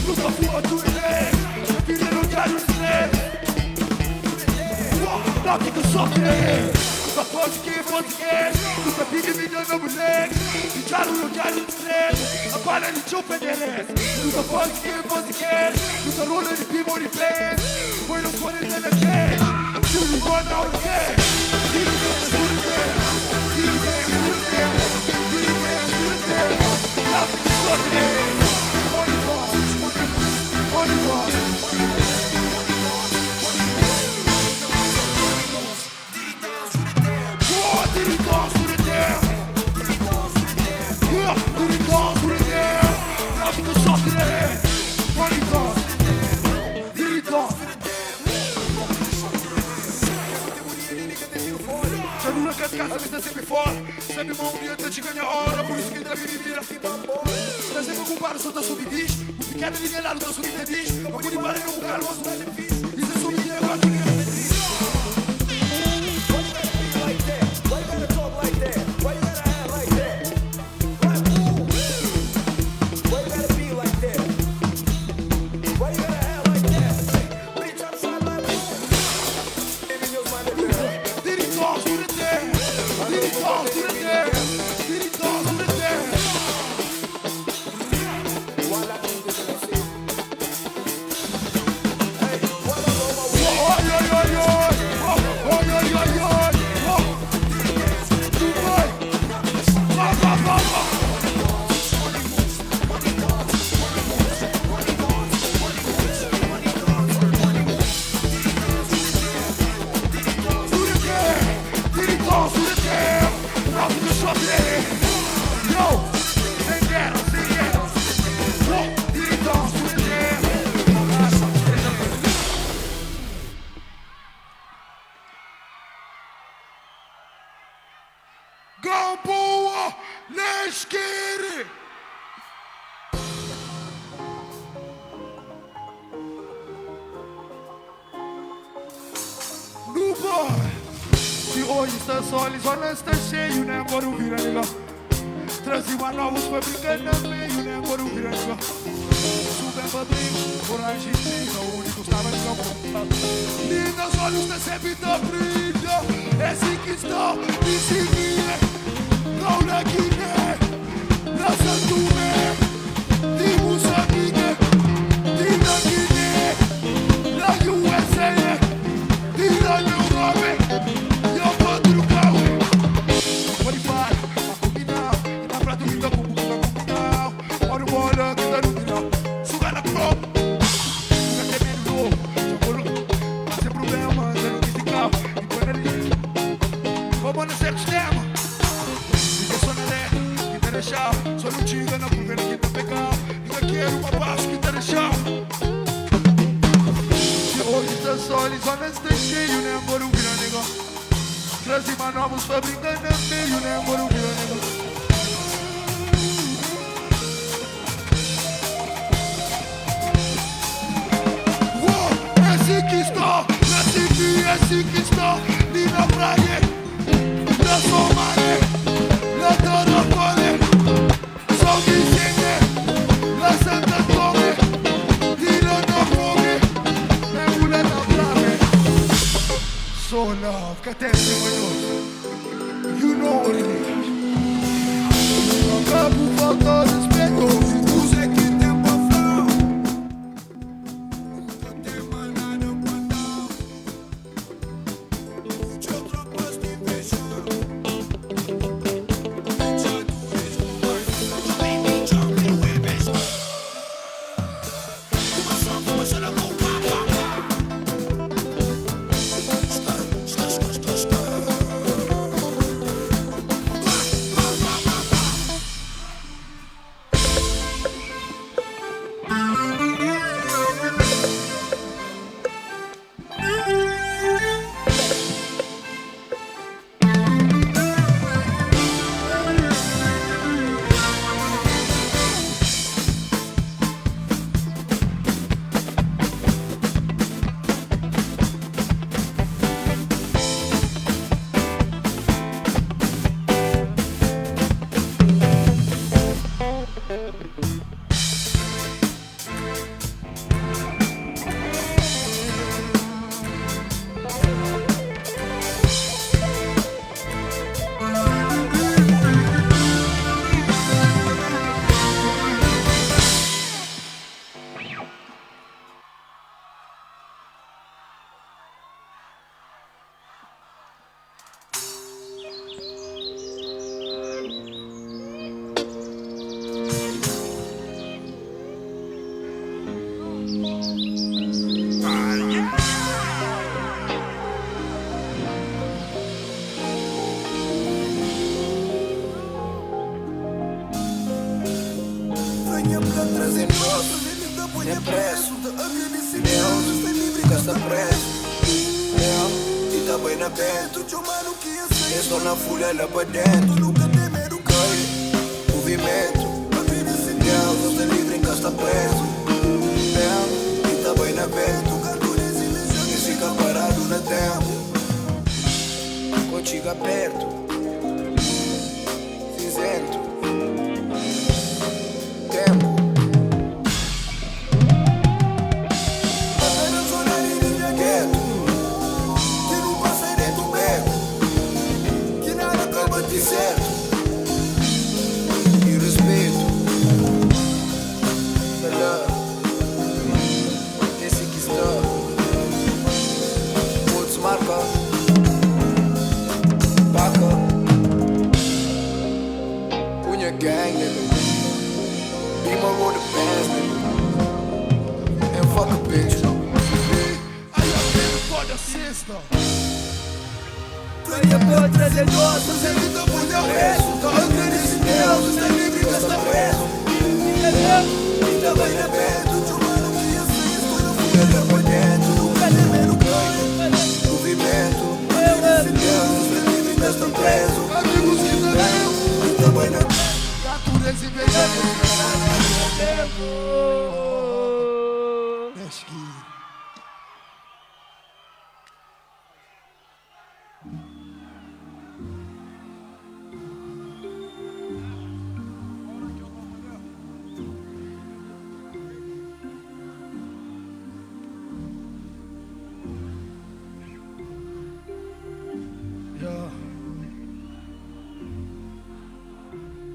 Nunca fua tu inglês, eu queria não quero inglês. Não fica só querer. Nunca pode que nunca pedi me dando moleque. E quero eu quero inglês. Agora ele te oferece. Nunca pode que nunca rola de pimo de pés. Foi no fone da cash. You run out of cash. You dance to the dance. You dance to the dance. You dance to the dance. Now fica só querer. Money boss. Casa está sempre fora, sempre uma união te ganha hora, por isso que ele me vira aqui pra fora. Está sempre ocupado, só tá subdiz, o pequeno liderado tá subdiz, eu vou embora e não vou cara, mas não é difícil. Isso é subdiz, agora que ninguém vai dizer. Gamboa, let's get it! No boy! Se hoje está só, eles olham, está cheio, né? Agora o vira legal. Trazi uma novos pra brincar no meio, né? Agora o vira legal. Super padrinho, coragem fica, o único estava de campo. Lindas olhos, tá sempre da brilha. É assim que está, me seguir. Não na Guiné, na Santumé, de Moçambique, de na Guiné, na USA, de na Europa, e eu vou trocar o pode parar, a combinar, e na prata me dá como combinar. Olha o bola que tá no final, suga na prova, nunca tem medo novo, já vou sem problema, já não quis carro, e quando ele vamos no certo sistema. Só não diga na primeira que tá pegar. Ainda quero uma paz que tá no chão. Se hoje tá só, eles olham, está cheio, né? Agora o vira negócio. Trazi novos pra brincar no meio, né? Agora o vira negócio. É assim que está, é assim que está. Ali na praia, na Somália, na Tarapolé. La Santa Tome, Dino no Fome, me mula na blame. So love, katese mano, you know what it is. Acabo falta respeito, tu sei que tem pra falar. Nunca tem mais nada pra dar. De outra paz de inveja. nem preço. Deus, nunca está preso. E tá bem aberto. Eu estou na folha lá pra dentro. Movimento. Deus, não está livre, nunca está preso. E tá bem aberto. E fica parado no tempo. Contigo aperto. Cinzento. Tempo. Quieto. Que não passa dentro do beco. Que nada acaba de certo. E respeito. Pela. Esse que está. Outros marca. Paca. Punha gang, nigga. Be my road to bands, nigga. And fuck a bitch. Aí a pena pode assista. Faria pode trazer gostos, evita punha preço. Tô acredito em Deus, está livre, não está preso. E também é perto de humano que eu sei. Estou na folha por dentro. Nunca temer o ganho. Movimento. Deus, está livre, não está preso. Amigos que também. E também é Natureza e beleza. Deixa que ir.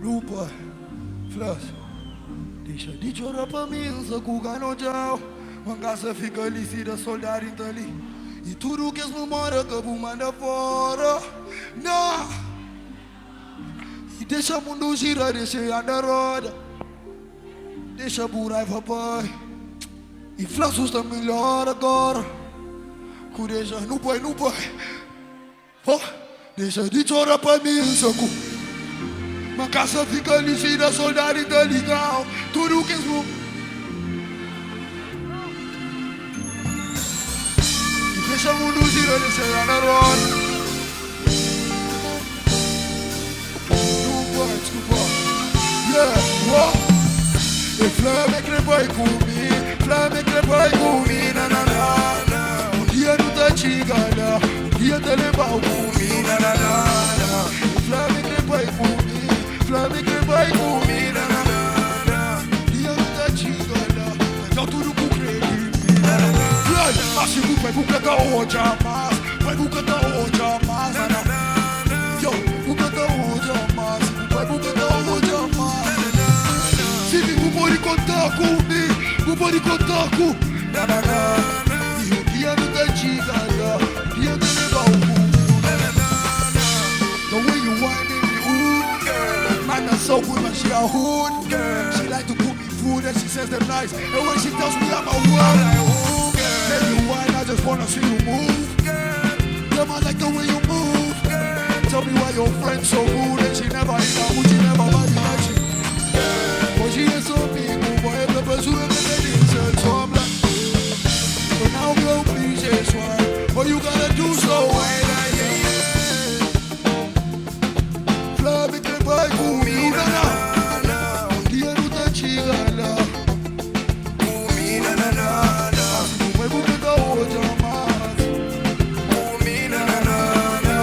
Lupa, flash. Deixa de chorar pra mim, só com o ganojão. Manga se fica lícita, soldado ali. E tudo que as memórias que eu manda fora. Não! E deixa o mundo girar, deixa andar roda. Deixa burai, papai. E flash está melhor agora. Cureja, não vai, não vai. Oh, deixa de chorar pra mim, só com. Uma casa fica lícita, soldado e tá legal. Tudo que é bom. E deixa o mundo girar, deixa eu na roda. Desculpa. Yeah, wow. E flame que vai comigo, flame que vai comigo, na na na. Um dia não tá chegando, um dia tá levando comigo, na na na. E flame que vai comigo. Flame que vai comigo, na na na. E eu não tá chegando, então tudo com credibilidade. Mas se tu vai buscar onde mais, vai buscar onde mais, na na na. Yo, buscar onde mais, vai buscar onde mais. Se me pode contar comigo, não pode contar com, na na na. E o dia não tá chegando, o dia tá levando comigo, na na na. The way you whine me, ooh, girl. Man, that's so good when she a hood, girl. She like to cook me food and she says they're nice. And when she tells me I'm a world, like, ooh, girl. Tell you why, I just wanna see you move, girl. Yeah, man, like the way you move, girl. Tell me why your friend's so rude and she never hit her, would she never body like she, girl. But she is so big, but every person that they did said, so I'm like, but now go please, yes, why? What you gotta do so well, like, yeah. Flame que vai comigo, na na. Um dia não tá chegando. Comigo, na na na. Não vai buscar hoje mais. Comigo, na na na.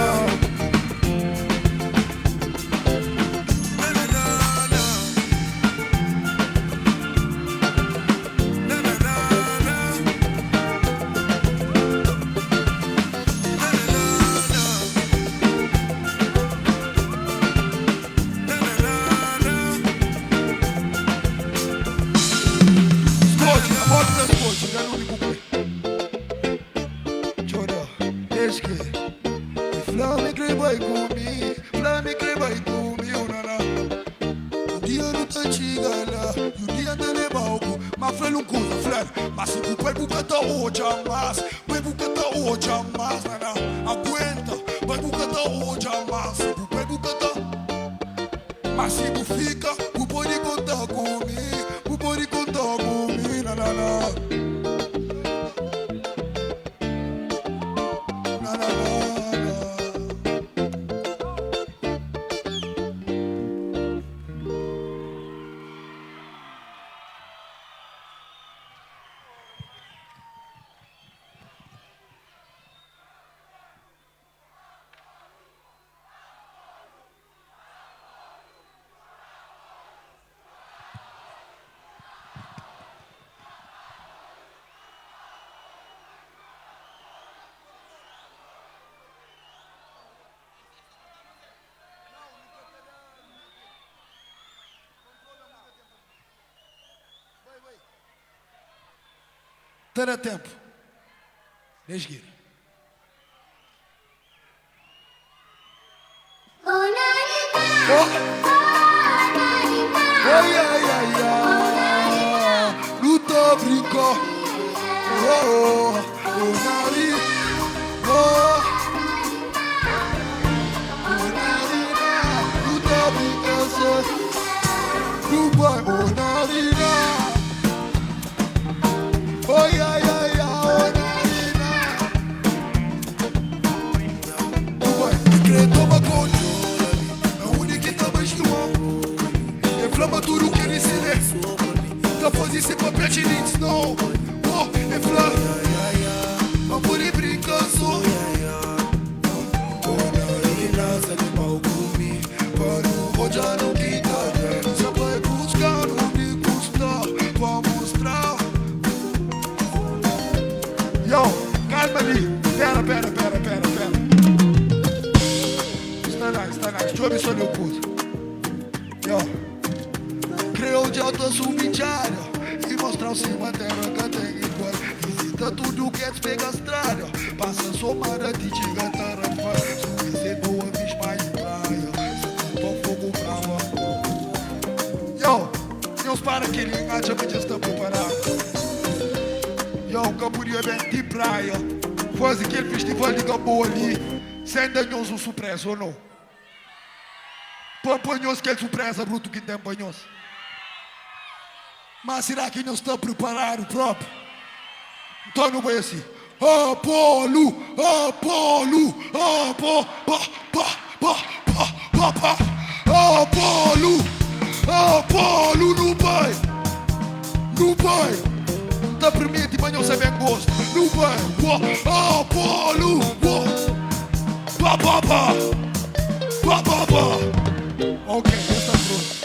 Na na na. Na na na. Flame que vai comigo, flame que vai comigo, nana. O dia não tá chegando, e o dia tá levando. Mas flame não coisa, flame. Mas se tu vai buscar hoje a mais, vai buscar hoje a mais, nana. Aguenta, vai buscar hoje a mais. Se tu vai buscar, mas se tu fica, tu pode contar comigo, tu pode contar comigo, nana. Terá tempo. Deixa ir. Ai, ai, ai, ai. Não tô brincando. Oh, nariz. Narina. Não tô brincando. Não vai, narina. Ai, ai, ai, ai, narina. Não vai, credo, toma controle. A única que tá mais que uma. Inflama tudo o que ele se lê. Tá fazendo sem papel de links, não. Oh, inflama. Mas por aí brinca só. Oh, narina, sai de mal comigo. Para o já não quita. Só vai buscar, não me custa. Pra mostrar. Yo, calma ali. Pera. Está nice. Deixa eu ver só meu puto. Yo, criou de alta submediária e mostrar o cima terra que tem igual. Visita tudo que é pega a estrada. Passa somada de tiga tarafa. Suíça boa, bicho mais praia. Se não fogo brava. Yo, Deus para que ele engate a mídia está preparado. Yo, Camburia bem de praia. Faz aquele festival de Gamboa ali. Sem danhoso surpresa ou não? Pampanhoso que é surpresa, bruto que tem panhoso. Mas será que não está preparado próprio? Então não vai assim. Apolo, Apolo, Apolo, Apolo, não vai. Tá permite, mas não sei bem gosto. Não vai. Apolo, ok, está pronto.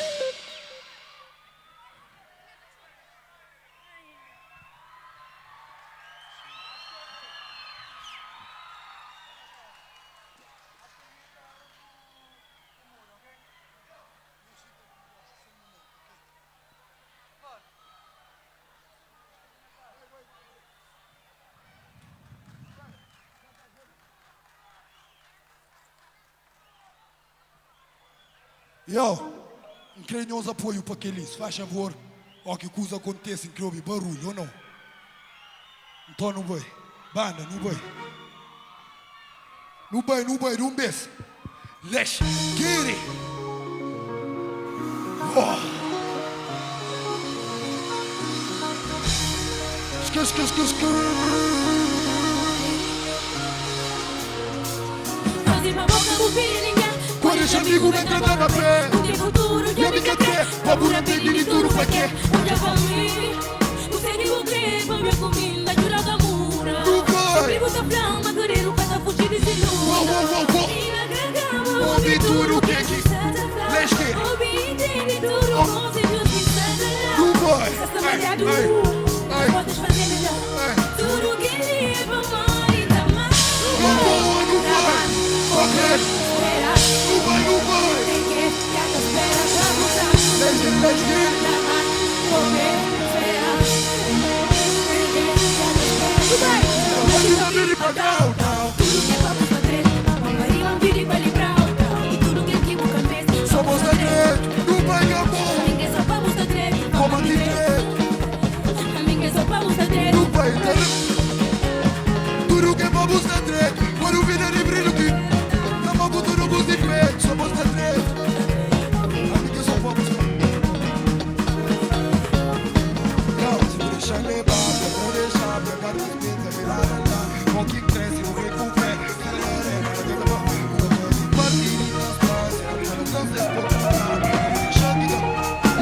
Yo, não creio nenhum apoio para aqueles, faz favor. Ó, que coisa acontece em que houve barulho, ou não? Então não vai. Banda, não vai. Não bes. Let's get it. Oh. Deixa amigo me entrar na pé. O teu futuro eu me quer. Vamos aprender de tudo pra quê? Onde eu vou você nem vou crer. Pra minha comida, jura da mura. Comigo tá flama, querer o pé fugir de silura. E na grama, ouvi tudo o que que... Let's get it. Ouvi entende tudo, consigo se sadar. Não vai. Essa trabalhado, podes fazer melhor. Tudo que ele é pra mãe, tá mais. Não vai. Ok. Não vai. Tem que ficar com espera pra voltar. Let's get it. Tudo que é papo pra treta, mamãe não vire pra livrar. E tudo que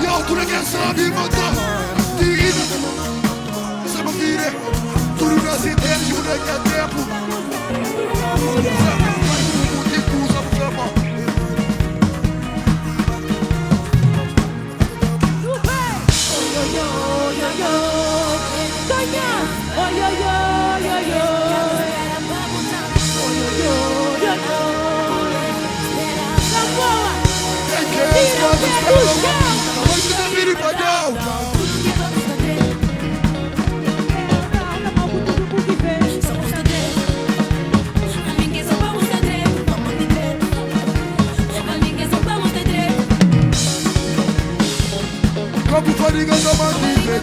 Yo, tu não quer saber, manda. Diga. Sabe vire. Tu não quer se entende, não quer tempo. Como farinha da mandiga,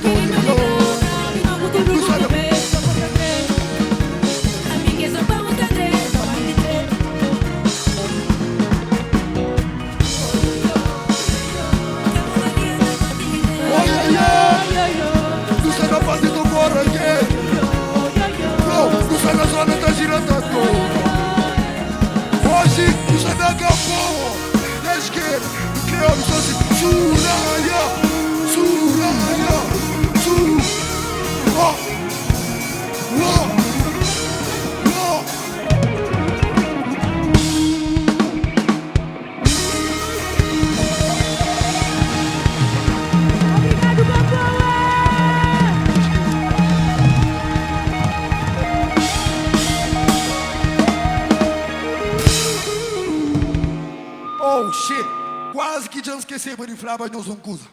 Oh shit, quase que já esqueci de falar, mas não sou coisa.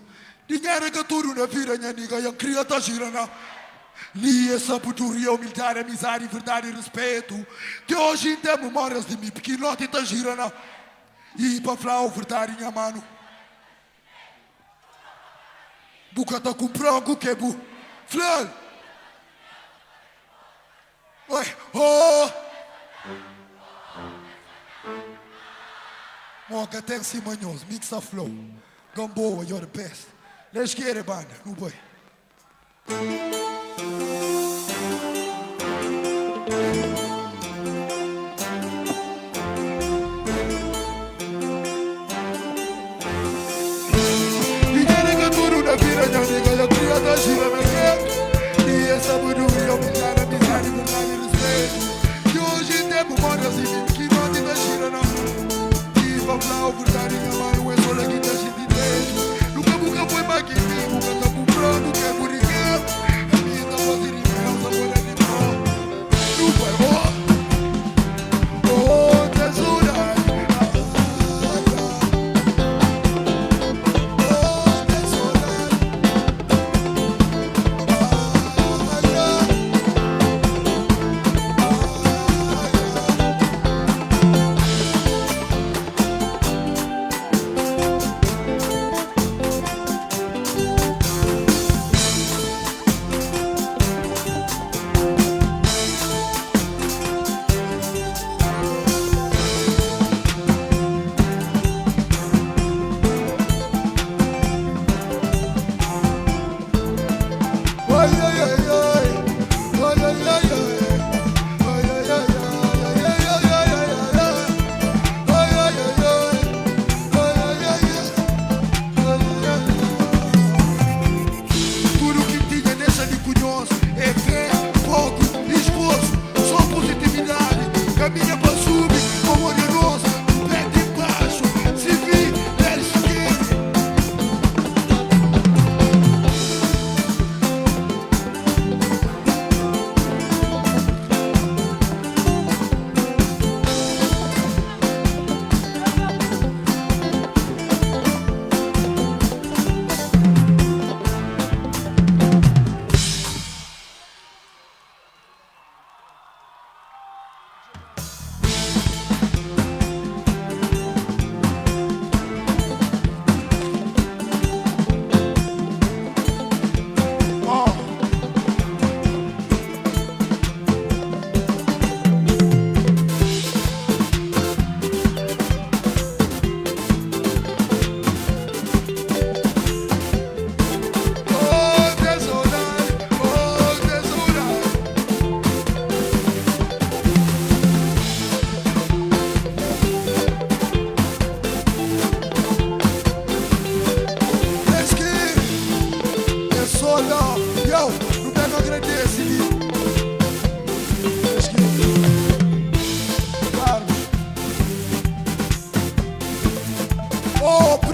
Ninguém é que tudo na vida, minha amiga, e a criança gira na. Lia sabedoria, humildade, amizade, verdade e respeito. De hoje em dia, memórias de mim, pequenote e tá gira na. E para falar a verdade, minha mano. Buca tá comprando o que é bu. Flan! Oi, oh! Moca tem si manhoso, mix a flow. Gamboa, you're the best. Let's get it, banda. No boy. Ninguém que tudo na vida, minha amiga, eu queria dar gira na guerra. E essa sabedoria, humildade, amizade, verdade e respeito. Que hoje em dia, memórias de mim, que não te dá gira na. Pra falar a verdade, minha mano, é só daqui da gente dentro. Nunca foi mais que mim, nunca tá comprando, que é por ninguém. A minha tá fazendo inveja, agora é animal. Não vai, oh, tesoura.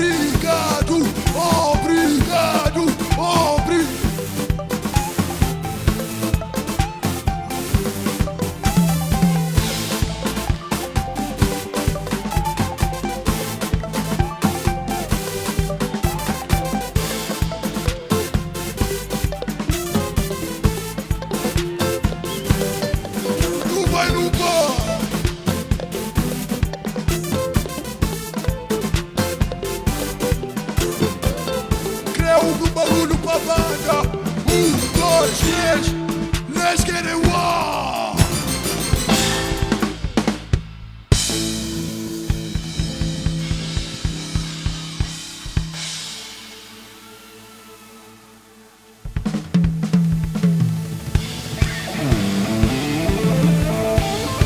Obrigado, obrigado, obrigado. Tu vai no bar. Creu no bagulho pra banda. 1, 2, 3.